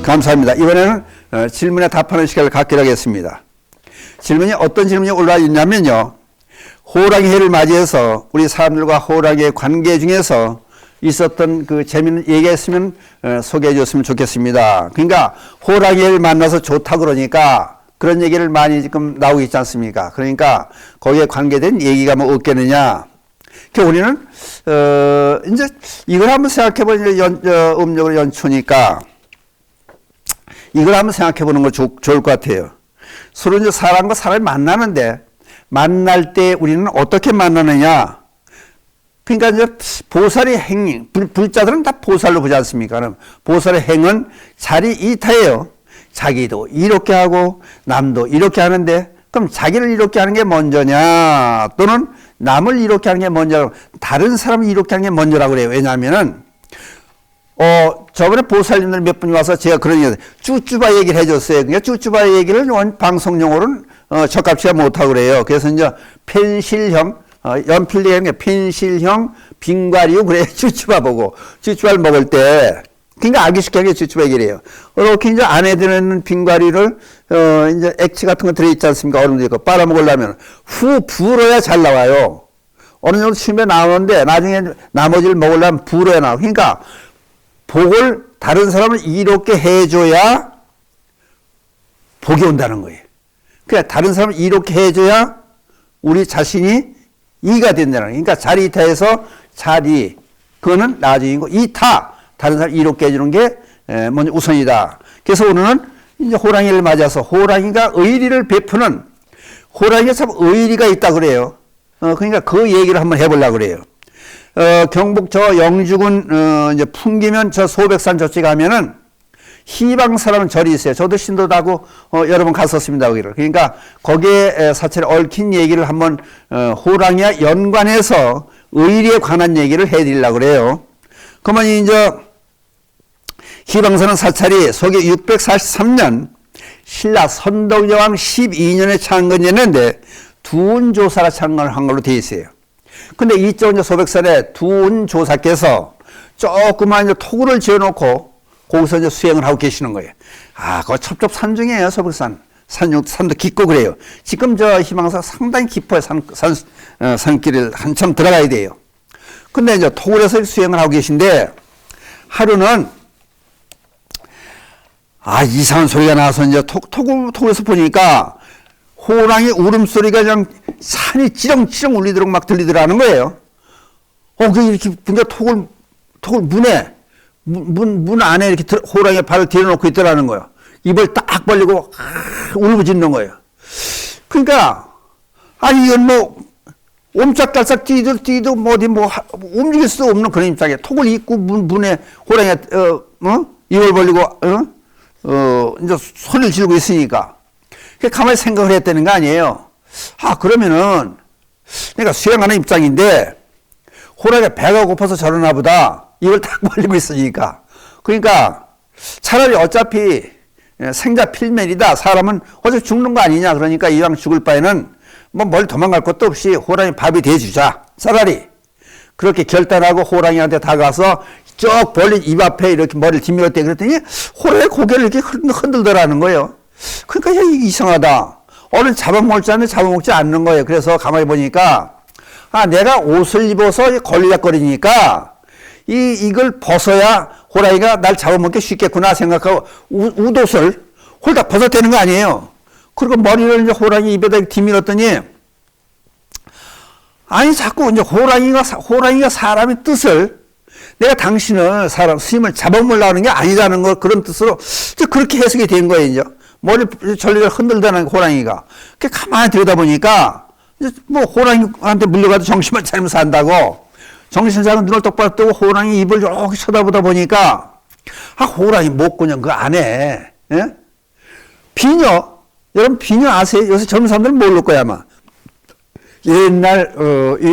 감사합니다. 이번에는 질문에 답하는 시간을 갖기로 하겠습니다. 질문이 어떤 질문이 올라와 있냐면요. 호랑이 해를 맞이해서 우리 사람들과 호랑이의 관계 중에서 있었던 그 재미있는 얘기가 있으면 소개해 줬으면 좋겠습니다. 그러니까 호랑이 해를 만나서 좋다 그러니까 그런 얘기를 많이 지금 나오고 있지 않습니까? 그러니까 거기에 관계된 얘기가 뭐 없겠느냐. 그러니까 우리는 이제 이걸 한번 생각해 보는 음력으로 연초니까 이걸 한번 생각해 보는 거 좋을 것 같아요. 서로 이제 사람과 사람이 만나는데 만날 때 우리는 어떻게 만나느냐. 그러니까 이제 보살의 행, 불자들은 다 보살로 보지 않습니까? 그럼 보살의 행은 자리 이타예요. 자기도 이렇게 하고 남도 이렇게 하는데 그럼 자기를 이렇게 하는 게 먼저냐 또는 남을 이렇게 하는 게 먼저, 다른 사람을 이렇게 하는 게 먼저라고 그래요. 왜냐하면은 저번에 보살님들 몇 분이 와서 제가 그런 얘기, 쭈쭈바 얘기를 해줬어요. 그러니까 쭈쭈바 얘기를 방송용어로는 적합치가 못하고 그래요. 그래서 이제 펜실형, 연필리형, 펜실형 빙과류 그래 쭈쭈바 보고 쭈쭈바를 먹을 때, 그러니까 알기 쉽게 하게 쭈쭈바 얘기를 해요. 이렇게 이제 안에 들어있는 빙과류를 이제 액체 같은 거 들어있지 않습니까? 얼음도 있고 빨아먹으려면 후 불어야 잘 나와요. 어느 정도 침에 나오는데 나중에 나머지를 먹으려면 불어야 나와. 그러니까 복을 다른 사람을 이롭게 해줘야 복이 온다는 거예요. 그러니까 다른 사람을 이롭게 해줘야 우리 자신이 이가 된다는 거예요. 그러니까 자리이타에서 자리, 그거는 나중이고 이타, 다른 사람을 이롭게 해주는 게 먼저 우선이다. 그래서 오늘은 이제 호랑이를 맞아서 호랑이가 의리를 베푸는, 호랑이가 참 의리가 있다 그래요. 그러니까 그 얘기를 한번 해보려고 그래요. 경북 저 영주군 이제 풍기면 저 소백산 저쪽 가면은 희방사라는 절이 있어요. 저도 신도하고 여러 번 갔었습니다. 거기를. 그러니까 거기에 사찰에 얽힌 얘기를 한번 호랑이와 연관해서 의리에 관한 얘기를 해드리려고 그래요. 그러면 이제 희방사는 사찰이 서기 643년 신라 선덕여왕 12년에 창건했는데 두운조사라 창건을 한 걸로 되어 있어요. 근데 이쪽 이제 소백산에 두운조사께서 조그만 이제 토굴을 지어놓고 거기서 이제 수행을 하고 계시는 거예요. 아, 그거 첩첩산중이에요, 소백산. 산도 깊고 그래요. 지금 저 희망사가 상당히 깊어요. 산길을 한참 들어가야 돼요. 근데 이제 토굴에서 수행을 하고 계신데 하루는 이상한 소리가 나서 이제 토굴에서 보니까 호랑이 울음소리가 그냥 산이 찌렁찌렁 울리도록 막 들리더라는 거예요. 그 이렇게 근데 토굴 문에 문 안에 이렇게 호랑이가 발을 들여놓고 있더라는 거예요. 입을 딱 벌리고 울부짖는 거예요. 그러니까 이건 뭐 옴짝달싹 뛰도 뭐 어디 뭐 움직일 수 없는 그런 입장에 토굴 입구 문에 호랑이가 입을 벌리고 이제 소리를 지르고 있으니까 가만히 생각을 했다는 거 아니에요. 그러면은 내가 수행하는 입장인데 호랑이가 배가 고파서 저러나 보다. 입을 딱 벌리고 있으니까. 그러니까 차라리 어차피 생자 필멸이다. 사람은 어차피 죽는 거 아니냐. 그러니까 이왕 죽을 바에는 뭐 멀리 도망갈 것도 없이 호랑이 밥이 돼주자. 차라리. 그렇게 결단하고 호랑이한테 다가서 쭉 벌린 입 앞에 이렇게 머리를 뒤밀었대. 그랬더니 호랑이 고개를 이렇게 흔들더라는 거예요. 그러니까 이상하다. 얼른 잡아먹을 줄 알았는데 잡아먹지 않는 거예요. 그래서 가만히 보니까 내가 옷을 입어서 걸리적거리니까 이걸 벗어야 호랑이가 날 잡아먹기 쉽겠구나 생각하고 웃옷을 홀딱 벗어대는 거 아니에요. 그리고 머리를 이제 호랑이 입에다 뒤밀었더니 자꾸 이제 호랑이가 사람의 뜻을 내가 당신을 스님을 잡아먹으려고 하는 게 아니라는 걸 그런 뜻으로 이제 그렇게 해석이 된 거예요. 이제 머리 전리를 흔들다는 호랑이가. 가만히 들여다보니까 이제 뭐 호랑이한테 물려가도 정신만 차리면 산다고 정신 차리고 눈을 똑바로 뜨고 호랑이 입을 이렇게 쳐다보다 보니까 호랑이 목구녕 그 안에 비녀, 여러분 비녀 아세요? 요새 젊은 사람들은 모를 거야 아마. 옛날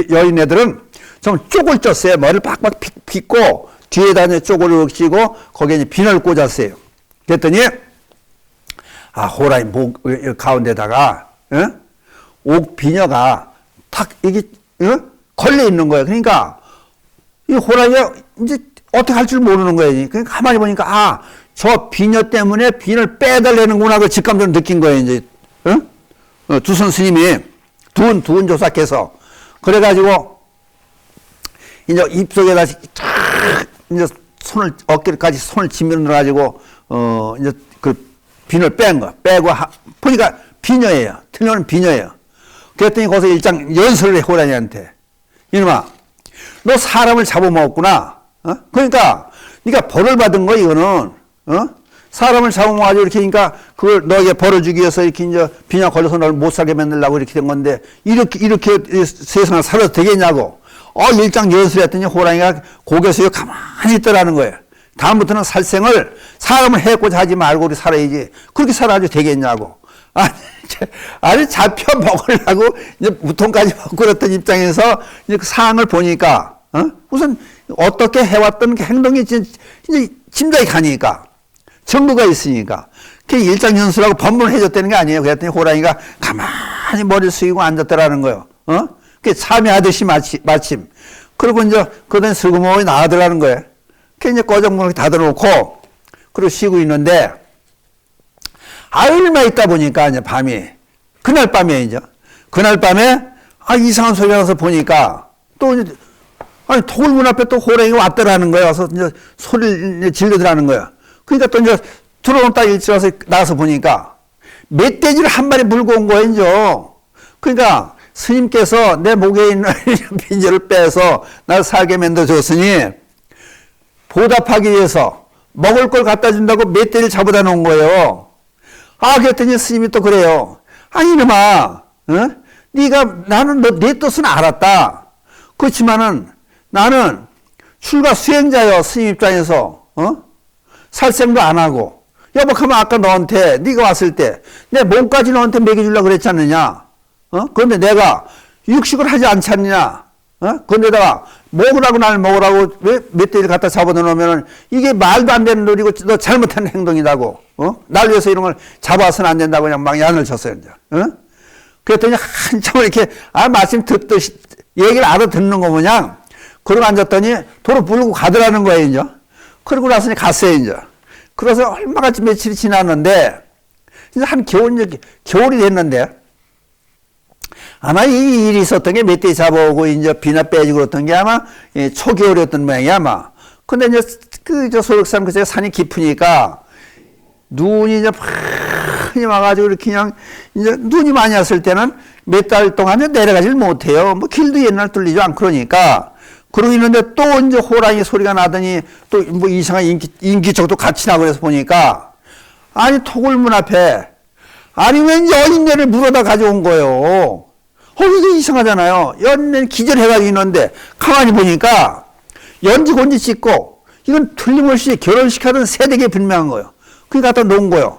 여인애들은 좀 쪽을 쪘어요. 머리를 팍팍 빗고 뒤에다 쪼그려 씌고 거기에 이제 비늘을 꽂았어요. 그랬더니 호랑이 목 가운데다가 옥 비녀가 탁 이게 걸려 있는 거예요. 그러니까 이 호랑이가 이제 어떻게 할 줄 모르는 거예요. 그러니까 가만히 보니까 저 비녀 때문에 비늘 빼달라는구나, 그 직감적으로 느낀 거예요, 이제. 두선 스님이 두은 조사께서. 그래가지고, 이제 입속에다 이제 어깨까지 손을 지면으로가지고, 이제 그 비늘 뺀 거. 빼고, 보니까 비녀예요. 틀려는 비녀예요. 그랬더니 거기서 일장 연설을 해, 호랑이한테. 이놈아, 너 사람을 잡아먹었구나. 그러니까, 네가 벌을 받은 거, 이거는. 사람을 잡아먹어가지고 이렇게, 그러니까, 그걸 너에게 벌을 주기 위해서 이렇게 이제 비냐 걸려서 널 못 살게 만들려고 이렇게 된 건데, 이렇게 세상을 살아도 되겠냐고. 일장 연설을 했더니 호랑이가 고개 숙여 가만히 있더라는 거예요. 다음부터는 살생을 사람을 해고자 하지 말고 우리 살아야지. 그렇게 살아도 되겠냐고. 아니, 잡혀 먹으려고 이제 무통까지 먹고 그랬던 입장에서 이제 그 상황을 보니까, 우선 어떻게 해왔던 행동이 이제 짐작이 가니까. 정부가 있으니까. 그 일장연수라고 법문을 해줬다는 게 아니에요. 그랬더니 호랑이가 가만히 머리를 숙이고 앉았더라는 거예요. 그 참여하듯이 마침. 그리고 이제 그다음에 슬그머니 나가더라는 거예요. 그 이제 꺼정문을 닫아놓고, 그리고 쉬고 있는데, 얼마 있다 보니까 이제 밤이, 그날 밤에 이제, 그날 밤에, 이상한 소리가 나서 보니까, 또 이제, 토굴문 앞에 또 호랑이가 왔더라는 거예요. 와서 이제 소리를 질르더라는 거예요. 그러니까 또 이제 들어온 딱 일찍 와서 나가서 보니까, 멧돼지를 한 마리 물고 온 거예요, 이제. 그러니까, 스님께서 내 목에 있는 빈절을 빼서 날 살게 만들어줬으니, 보답하기 위해서 먹을 걸 갖다 준다고 멧돼지를 잡아다 놓은 거예요. 그랬더니 스님이 또 그래요. 이놈아, 나는 내 뜻은 알았다. 그렇지만은 나는 출가 수행자요, 스님 입장에서. 살생도 안 하고. 여보하면 아까 너한테, 네가 왔을 때, 내 몸까지 너한테 먹여주려고 그랬지 않느냐? 그런데 내가 육식을 하지 않지 않느냐? 그런데다가, 먹으라고 날 먹으라고 왜 멧돼지를 갖다 잡아다 놓으면은 이게 말도 안 되는 놀이고 너 잘못한 행동이라고. 날 위해서 이런 걸 잡아서는 안 된다고 그냥 막 야단을 쳤어요, 이제. 그랬더니 한참을 이렇게, 마침 듣듯이 얘기를 알아듣는 거 모양. 그러고 앉았더니 도로 불고 가더라는 거예요, 이제. 그러고 나서 갔어요, 이제. 그래서 얼마같이 며칠이 지났는데, 이제 한 겨울이 됐는데, 아마 이 일이 있었던 게 멧돼지 잡아오고 이제 비나 빼주고 그랬던 게 아마 초겨울이었던 모양이야, 아마. 근데 이제 저 소백산 그새 산이 깊으니까 눈이 이제 많이 와가지고 이렇게 그냥 이제 눈이 많이 왔을 때는 몇 달 동안 내려가질 못해요. 뭐 길도 옛날 뚫리지 않고 그러니까. 그러고 있는데 또 이제 호랑이 소리가 나더니 또 뭐 이상한 인기척도 같이 나고 그래서 보니까 토굴문 앞에 왠 여인네를 물어다 가져온 거예요. 이게 이상하잖아요. 연애는 기절해가지고 있는데, 가만히 보니까, 연지곤지 찍고, 이건 틀림없이 결혼식 하던 세대에 분명한 거예요. 그게 갖다 놓은 거예요.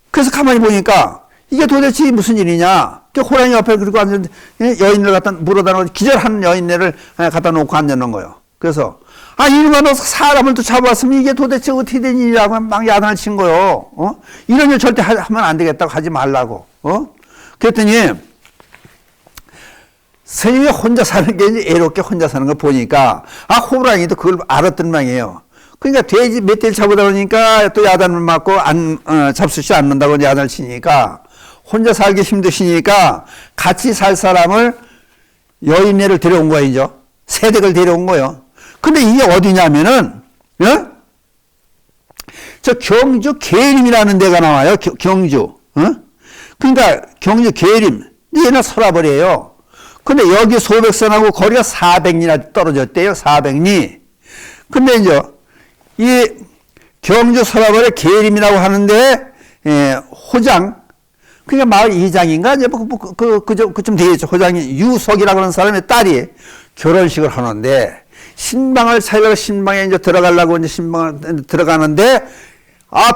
그래서 가만히 보니까, 이게 도대체 무슨 일이냐. 호랑이 옆에 그리고 앉은 여인을 갖다 물어다 놓고, 기절하는 여인네를 갖다 놓고 앉아놓은 거예요. 그래서, 이놈아, 너 사람을 또 잡아왔으면 이게 도대체 어떻게 된 일이라고 막 야단을 친 거예요. 이런 일 절대 하면 안 되겠다고 하지 말라고. 그랬더니, 스님이 혼자 사는 게 이제 애롭게 혼자 사는 거 보니까, 호랑이도 그걸 알았던 모양이에요. 그러니까 멧돼지 잡으다 보니까 또 야단을 맞고 잡수지 않는다고 야단을 치니까, 혼자 살기 힘드시니까 같이 살 사람을 여인네를 데려온 거예요, 이제. 세댁을 데려온 거예요. 근데 이게 어디냐면은, 저 경주 계림이라는 데가 나와요, 경주. 그러니까 경주 계림. 얘는 서라버려요. 근데 여기 소백산하고 거리가 400리나 떨어졌대요. 400리. 근데 이제 이 경주 서라벌의 계림이라고 하는데 호장, 그러니까 마을 이장인가 이제 그쯤 되겠죠. 호장이 유석이라고 하는 사람의 딸이 결혼식을 하는데 신방을 차리려고 신방에 이제 들어가려고 이제 신방을 들어가는데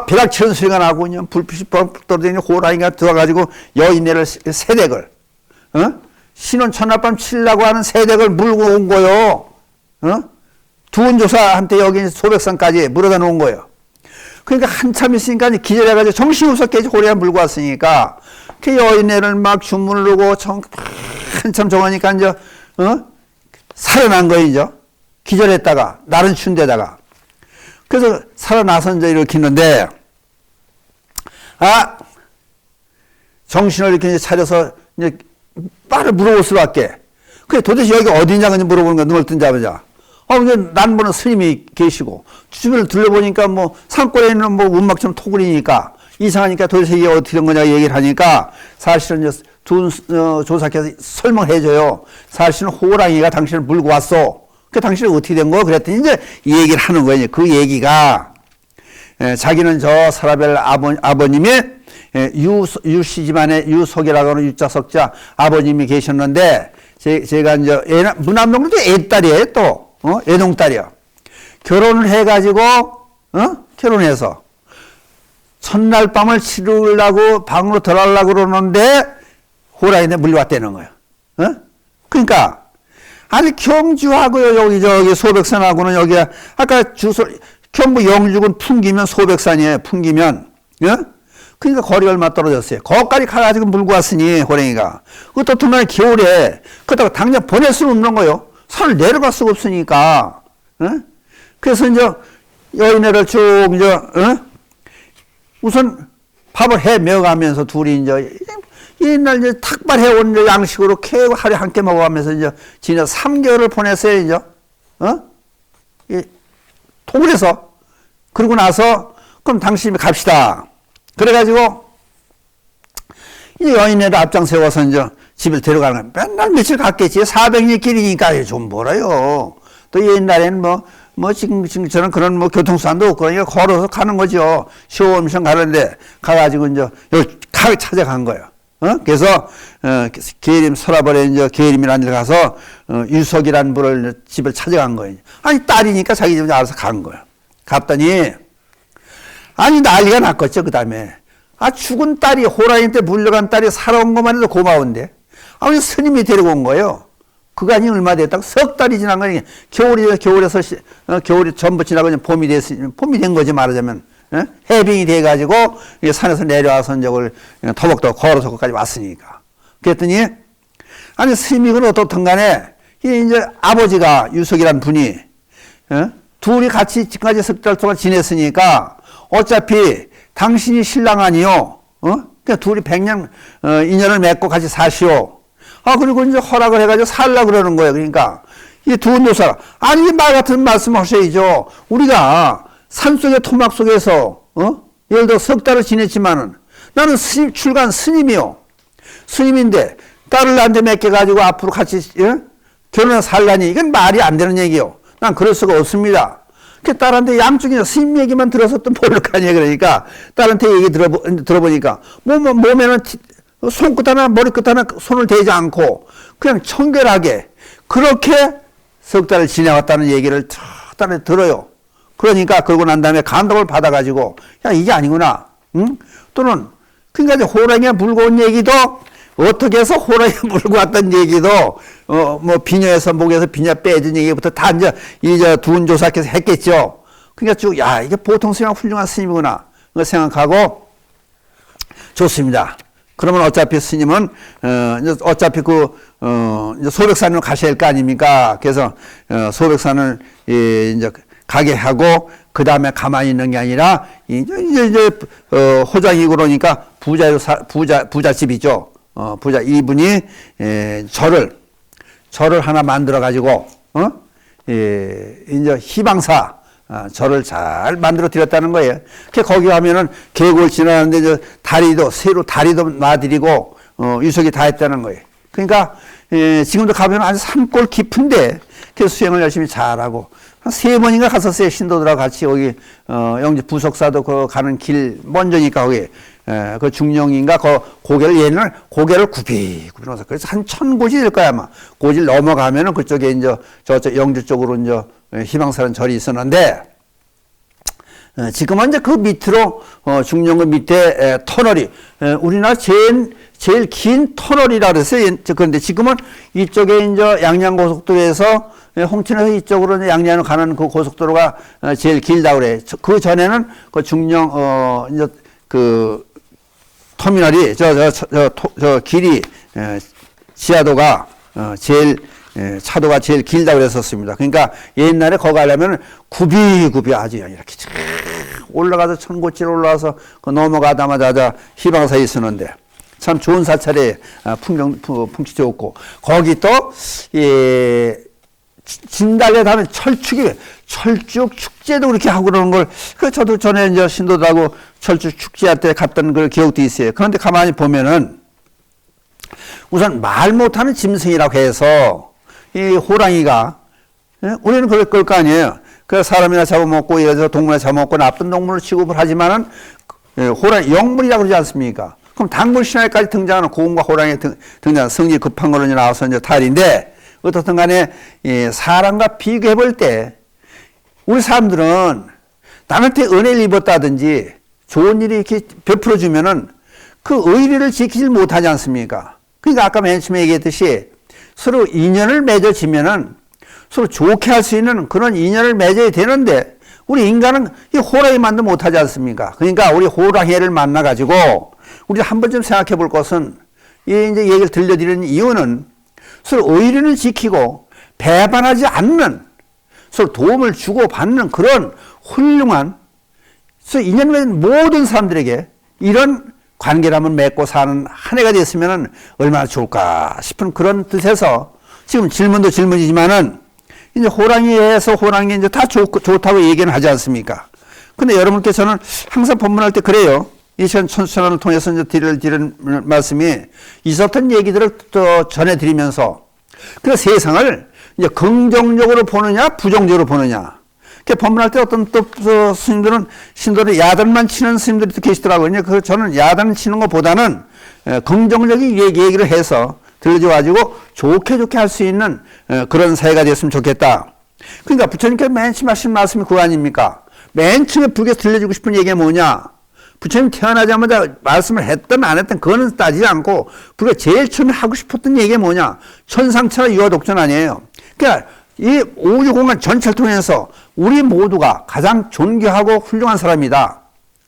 벼락 치는 소리가 나고 그냥 불빛이 떨어지는 호랑이가 들어가지고 여인네를 세댁을 신혼 첫날밤 치려고 하는 세댁을 물고 온 거요. 두은조사한테 여기 소백산까지 물어다 놓은 거예요. 그러니까 한참 있으니까 기절해가지고 정신없어 깨지 호랑이가 물고 왔으니까 그 여인네를 막 주물르고 한참 정하니까 이제 살아난 거예요. 이제 기절했다가 날은 추운 데다가 그래서 살아나서 이제 이렇게 있는데, 정신을 이렇게 이제 차려서 이제 빨리 물어볼 수밖에. 그래, 도대체 여기 어디냐, 그냥 물어보는 거야, 눈을 뜬 자마자. 난 보는 스님이 계시고, 주변을 둘러보니까 뭐, 산골에 있는 뭐, 운막처럼 토굴이니까, 이상하니까 도대체 이게 어떻게 된 거냐 얘기를 하니까, 사실은 이제 조사께서 설명해줘요. 사실은 호랑이가 당신을 물고 왔어. 그 당신은 어떻게 된 거? 그랬더니 이제 이 얘기를 하는 거예요. 그 얘기가, 자기는 저 사라벨 아버님의 유씨 집안에 유석이라고 하는 유자석자 아버님이 계셨는데, 제가 이제 문암동도 애딸이에요, 또. 애동딸이요. 결혼을 해가지고, 결혼해서. 첫날 밤을 치르려고 방으로 들어가려고 그러는데, 호랑이한테 물려왔다는 거예요. 그러니까, 아니, 경주하고요, 여기 소백산하고는 여기, 아까 경부 영주군 풍기면 소백산이에요, 풍기면. 그러니까 거리가 얼마 떨어졌어요. 거기까지 가가지고 물고 왔으니, 호랑이가. 그것도 tum날 겨울에, 그렇다고 당장 보낼 수는 없는 거예요. 산을 내려갈 수가 없으니까. 그래서 이제 여인네를 쭉 이제, 우선 밥을 해 먹어가면서 둘이 이제, 옛날 이제 탁발해온 이제 양식으로 캐고 하루에 한 끼 먹어가면서 이제 지난 3개월을 보냈어요, 이제. 토굴에서. 그러고 나서, 그럼 당신이 갑시다. 그래가지고, 이 여인네를 앞장 세워서 이제 집을 데려가는 거야. 맨날 며칠 갔겠지. 400리 길이니까 좀 멀어요. 또 옛날에는 지금처럼 그런 교통수단도 없고, 그러니까 걸어서 가는 거죠. 시험시험 가는데, 가가지고 이제 여기 찾아간 거예요. 그래서, 계림 서라벌에 이제 계림이라는 데 가서, 유석이라는 분을 집을 찾아간 거예요. 아니, 딸이니까 자기 집에 알아서 간 거예요. 갔더니, 아니, 난리가 났겠죠, 그 다음에. 죽은 딸이, 호랑이한테 물려간 딸이 살아온 것만 해도 고마운데. 아니, 스님이 데리고 온 거예요. 그간이 얼마 됐다고? 석 달이 지난 거니, 겨울에서, 겨울이 전부 지나고 봄이 된 거지, 말하자면. 해빙이 돼가지고, 산에서 내려와서 저걸 터벅터벅 걸어서 거기까지 왔으니까. 그랬더니, 아니, 스님이 그건 어떻든 간에, 이제 아버지가 유석이란 분이, 둘이 같이 지금까지 석 달 동안 지냈으니까, 어차피 당신이 신랑 아니요. 그러니까 둘이 100년, 인연을 맺고 같이 사시오. 그리고 이제 허락을 해가지고 살라고 그러는 거예요. 그러니까, 이 두 노사가, 아니, 말 같은 말씀 하셔야죠. 우리가 산속의 토막 속에서, 예를 들어 석 달을 지냈지만은, 나는 출간 스님이요. 스님인데, 딸을 나한테 맡겨가지고 앞으로 같이, 결혼해서 살라니, 이건 말이 안 되는 얘기요. 난 그럴 수가 없습니다. 그 딸한테 양쪽에 스님 얘기만 들어서 또 모를 거 아니에요. 그러니까 딸한테 얘기 들어보니까 몸에는 손끝 하나 머리끝 하나 손을 대지 않고 그냥 청결하게 그렇게 석 달을 지내왔다는 얘기를 딸한테 들어요. 그러니까 그러고 난 다음에 감동을 받아가지고 야 이게 아니구나. 또는 그러니까 이제 호랑이가 물고 온 얘기도 어떻게 해서 호랑이가 물고 왔던 얘기도 비녀에서 목에서 비녀 빼준 얘기부터 다 이제 두운조사께서 했겠죠. 그러니까 쭉 이게 보통 스님 훌륭한 스님이구나 그 생각하고 좋습니다. 그러면 어차피 스님은 어차피 이제 소백산으로 가셔야 할 거 아닙니까? 그래서 소백산을 이제 가게 하고 그 다음에 가만히 있는 게 아니라 이제 호장이고 그러니까 부잣집이죠. 부자 이분이 절을 하나 만들어 가지고 이제 희방사 절을 잘 만들어 드렸다는 거예요. 거기 가면은 계곡을 지나는데 이제 새로 다리도 놔드리고 유석이 다 했다는 거예요. 그러니까 지금도 가면 아주 산골 깊은데 그래서 수행을 열심히 잘하고 한 3번인가 갔었어요. 신도들하고 같이 여기 영주 부석사도 가는 길 먼저니까 거기 그 중령인가 그 고개를 굽이 넣어서 그래서 한 1000곳이 될 거야 아마. 고지를 넘어가면은 그쪽에 이제 저쪽 영주 쪽으로 이제 희망사라는 절이 있었는데 지금은 이제 그 밑으로 중령그 밑에 터널이 우리나라 제일 긴 터널이라 그랬어요. 그런데 지금은 이쪽에 이제 양양고속도로에서 홍천에서 이쪽으로 이제 양양으로 가는 그 고속도로가 제일 길다 그래. 그 전에는 그 중령 이제 그 터미널이 저 길이 지하도가 제일 차도가 제일 길다고 그랬었습니다. 그러니까 옛날에 거기 가려면 굽이 아주 이렇게 올라가서 천고지로 올라와서 넘어가다마자 희망사에 있었는데 참 좋은 사찰에 풍치 좋고 거기 또 진달래 다음에 철쭉 축제도 그렇게 하고 그러는 걸 저도 전에 이제 신도하고 철쭉 축제할 때 갔던 그 기억도 있어요. 그런데 가만히 보면은 우선 말 못하는 짐승이라고 해서 이 호랑이가 우리는 그럴 거 아니에요. 그 사람이나 잡아먹고 예를 들어 동물이나 잡아먹고 나쁜 동물을 취급을 하지만은 호랑이 영물이라고 그러지 않습니까? 그럼 당군 신화에까지 등장하는 고음과 호랑이 등장하는 성질 급한 거로 나와서 이제 탈인데 어떻든 간에 사람과 비교해 볼 때 우리 사람들은 남한테 은혜를 입었다든지 좋은 일이 이렇게 베풀어 주면은 그 의리를 지키지 못하지 않습니까? 그러니까 아까 맨 처음에 얘기했듯이 서로 인연을 맺어지면은 서로 좋게 할 수 있는 그런 인연을 맺어야 되는데 우리 인간은 이 호랑이만도 못하지 않습니까? 그러니까 우리 호랑이를 만나가지고 우리 한 번쯤 생각해 볼 것은 이제 얘기를 들려드리는 이유는 서로 의리를 지키고 배반하지 않는 서로 도움을 주고 받는 그런 훌륭한 서로 인연 맺은 모든 사람들에게 이런 관계를 한번 맺고 사는 한 해가 됐으면 얼마나 좋을까 싶은 그런 뜻에서 지금 질문도 질문이지만은 이제 호랑이에서 호랑이 이제 다 좋다고 얘기는 하지 않습니까? 근데 여러분께서는 항상 법문할 때 그래요. 이 시간 천수천안을 통해서 이제 드리는 말씀이 있었던 얘기들을 또 전해드리면서 그 세상을 이제 긍정적으로 보느냐, 부정적으로 보느냐. 법문할 때 어떤 또 신도는 야단만 치는 스님들이 또 계시더라고요. 그 저는 야단 치는 것보다는 긍정적인 얘기를 해서 들려줘가지고 좋게 할 수 있는 그런 사회가 됐으면 좋겠다. 그러니까 부처님께서 맨 처음 하신 말씀이 그거 아닙니까? 맨 처음에 불교에서 들려주고 싶은 얘기가 뭐냐? 부처님 태어나자마자 말씀을 했든 안 했든 그거는 따지지 않고 불교 제일 처음에 하고 싶었던 얘기가 뭐냐? 천상천하 유아독존 아니에요. 그러니까 이 우주공간 전체를 통해서 우리 모두가 가장 존귀하고 훌륭한 사람이다.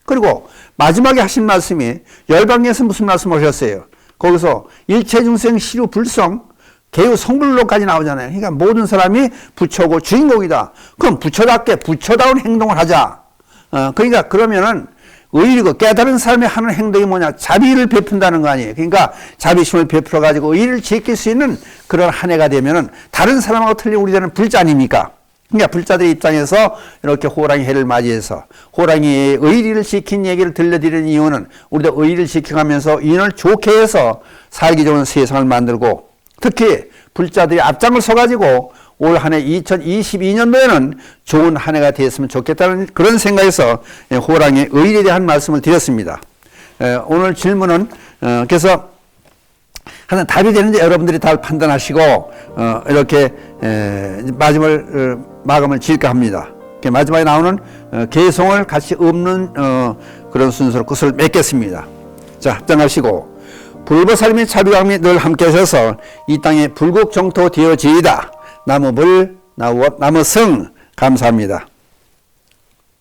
그리고 마지막에 하신 말씀이 열방에서 무슨 말씀을 하셨어요? 거기서 일체중생 시류불성 개유 성불로까지 나오잖아요. 그러니까 모든 사람이 부처고 주인공이다. 그럼 부처답게 부처다운 행동을 하자. 그러니까 그러면은 의리고 깨달은 사람이 하는 행동이 뭐냐? 자비를 베푼다는 거 아니에요. 그러니까 자비심을 베풀어 가지고 의리를 지킬 수 있는 그런 한 해가 되면은 다른 사람하고 틀린 우리들은 불자 아닙니까? 그러니까 불자들의 입장에서 이렇게 호랑이 해를 맞이해서 호랑이의 의리를 지킨 얘기를 들려드리는 이유는 우리도 의리를 지켜가면서 인연을 좋게 해서 살기 좋은 세상을 만들고 특히 불자들이 앞장을 서가지고 올 한 해 2022년도에는 좋은 한 해가 되었으면 좋겠다는 그런 생각에서 호랑이의 의리에 대한 말씀을 드렸습니다. 오늘 질문은 그래서 하여튼 답이 되는지 여러분들이 다 판단하시고 이렇게 마감을 지을까 합니다. 마지막에 나오는 개송을 같이 읊는 그런 순서로 그것을 맺겠습니다. 자, 합장하시고 불보살님의 자비감이 늘 함께 하셔서 이 땅에 불국정토 되어지이다. 나무불, 나무성 감사합니다.